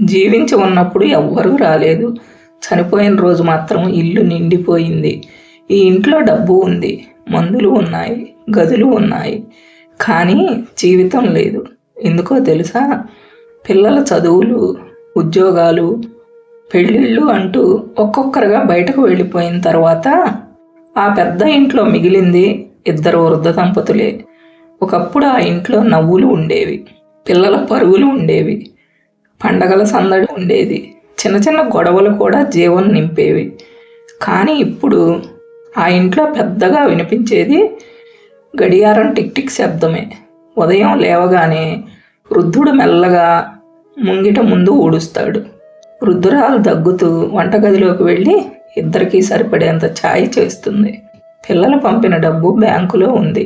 జీవించి ఉన్నప్పుడు ఎవ్వరూ రాలేదు. చనిపోయిన రోజు మాత్రం ఇల్లు నిండిపోయింది. ఈ ఇంట్లో డబ్బు ఉంది, మందులు ఉన్నాయి, గదులు ఉన్నాయి, కానీ జీవితం లేదు. ఎందుకో తెలుసా? పిల్లల చదువులు, ఉద్యోగాలు, పెళ్ళిళ్ళు అంటూ ఒక్కొక్కరుగా బయటకు వెళ్ళిపోయిన తర్వాత ఆ పెద్ద ఇంట్లో మిగిలింది 2 వృద్ధ దంపతులే. ఒకప్పుడు ఆ ఇంట్లో నవ్వులు ఉండేవి, పిల్లల పరుగులు ఉండేవి, పండగల సందడి ఉండేది, చిన్న చిన్న గొడవలు కూడా జీవం నింపేవి. కానీ ఇప్పుడు ఆ ఇంట్లో పెద్దగా వినిపించేది గడియారం టిక్ టిక్ శబ్దమే. ఉదయం లేవగానే వృద్ధుడు మెల్లగా ముంగిట ముందు ఊడుస్తాడు. వృద్ధురాలు దగ్గుతూ వంటగదిలోకి వెళ్ళి ఇద్దరికీ సరిపడేంత ఛాయ్ చేస్తుంది. పిల్లలు పంపిన డబ్బు బ్యాంకులో ఉంది,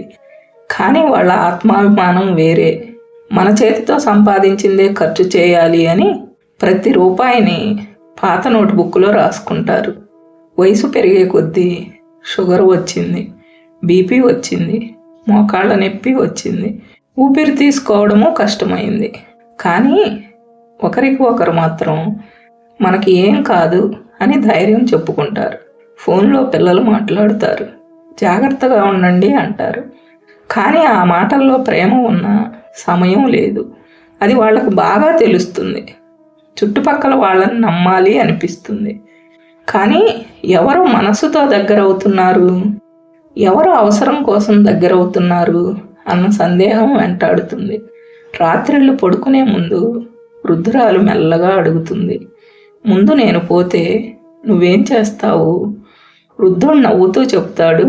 కానీ వాళ్ళ ఆత్మాభిమానం వేరే. మన చేతితో సంపాదించిందే ఖర్చు చేయాలి అని ప్రతి రూపాయిని పాత నోట్బుక్లో రాసుకుంటారు. వయసు పెరిగే కొద్దీ షుగర్ వచ్చింది, బీపీ వచ్చింది, మోకాళ్ళ నొప్పి వచ్చింది, ఊపిరి తీసుకోవడము కష్టమైంది. కానీ ఒకరికి ఒకరు మాత్రం మనకి ఏం కాదు అని ధైర్యం చెప్పుకుంటారు. ఫోన్లో పిల్లలు మాట్లాడుతారు, జాగ్రత్తగా ఉండండి అంటారు. కానీ ఆ మాటల్లో ప్రేమ ఉన్న సమయం లేదు. అది వాళ్ళకు బాగా తెలుస్తుంది. చుట్టుపక్కల వాళ్ళని నమ్మాలి అనిపిస్తుంది. కానీ ఎవరు మనసుతో దగ్గరవుతున్నారు, ఎవరు అవసరం కోసం దగ్గరవుతున్నారు అన్న సందేహం వెంటాడుతుంది. రాత్రిళ్ళు పడుకునే ముందు వృద్ధురాలు మెల్లగా అడుగుతుంది, ముందు నేను పోతే నువ్వేం చేస్తావు? వృద్ధుడు నవ్వుతూ చెప్తాడు,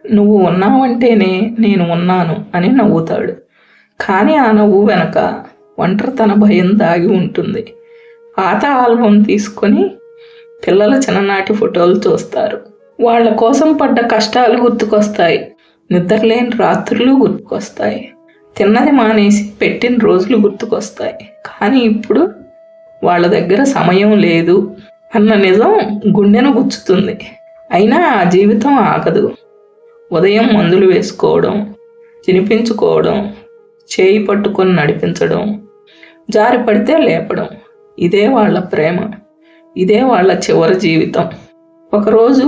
నువ్వు ఉన్నావంటేనే నేను ఉన్నాను అని నవ్వుతాడు. కానీ ఆ నవ్వు వెనక ఒంటరితన భయం దాగి ఉంటుంది. పాత ఆల్బమ్ తీసుకొని పిల్లల చిన్ననాటి ఫోటోలు చూస్తారు. వాళ్ళ కోసం పడ్డ కష్టాలు గుర్తుకొస్తాయి, నిద్రలేని రాత్రులు గుర్తుకొస్తాయి, తిన్నది మానేసి పెట్టిన రోజులు గుర్తుకొస్తాయి. కానీ ఇప్పుడు వాళ్ళ దగ్గర సమయం లేదు అన్న నిజం గుండెను గుచ్చుతుంది. అయినా ఆ జీవితం ఆగదు. ఉదయం మందులు వేసుకోవడం, తినిపించుకోవడం, చేయి పట్టుకొని నడిపించడం, జారి పడితే లేపడం, ఇదే వాళ్ళ ప్రేమ, ఇదే వాళ్ళ చివరి జీవితం. ఒకరోజు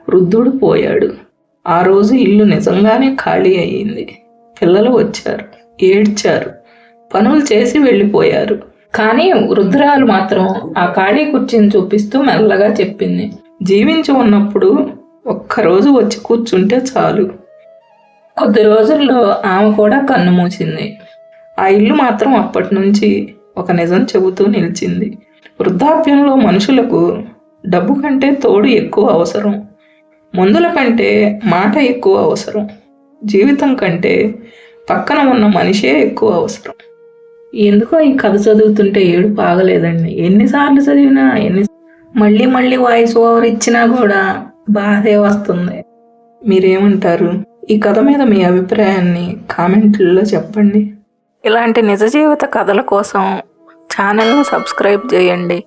వృద్ధుడు పోయాడు. ఆ రోజు ఇల్లు నిజంగానే ఖాళీ అయ్యింది. పిల్లలు వచ్చారు, ఏడ్చారు, పనులు చేసి వెళ్ళిపోయారు. కానీ వృద్ధురాలు మాత్రం ఆ ఖాళీ కుర్చీని చూపిస్తూ మెల్లగా చెప్పింది, జీవించి ఉన్నప్పుడు ఒక్కరోజు వచ్చి కూర్చుంటే చాలు. కొద్ది రోజుల్లో ఆమె కూడా కన్ను మూసింది. ఆ ఇల్లు మాత్రం అప్పటి నుంచి ఒక నిజం చెబుతూ నిలిచింది. వృద్ధాప్యంలో మనుషులకు డబ్బు కంటే తోడు ఎక్కువ అవసరం, మందుల కంటే మాట ఎక్కువ అవసరం, జీవితం కంటే పక్కన ఉన్న మనిషే ఎక్కువ అవసరం. ఎందుకో ఈ కథ చదువుతుంటే ఏడుపు ఆగలేదండి. ఎన్నిసార్లు చదివినా మళ్ళీ మళ్ళీ వాయిస్ ఓవర్ ఇచ్చినా కూడా బాధే వస్తుంది. మీరేమంటారు? ఈ కథ మీద మీ అభిప్రాయాన్ని కామెంట్లలో చెప్పండి. ఇలాంటి నిజ జీవిత కథల కోసం ఛానల్ని సబ్స్క్రైబ్ చేయండి.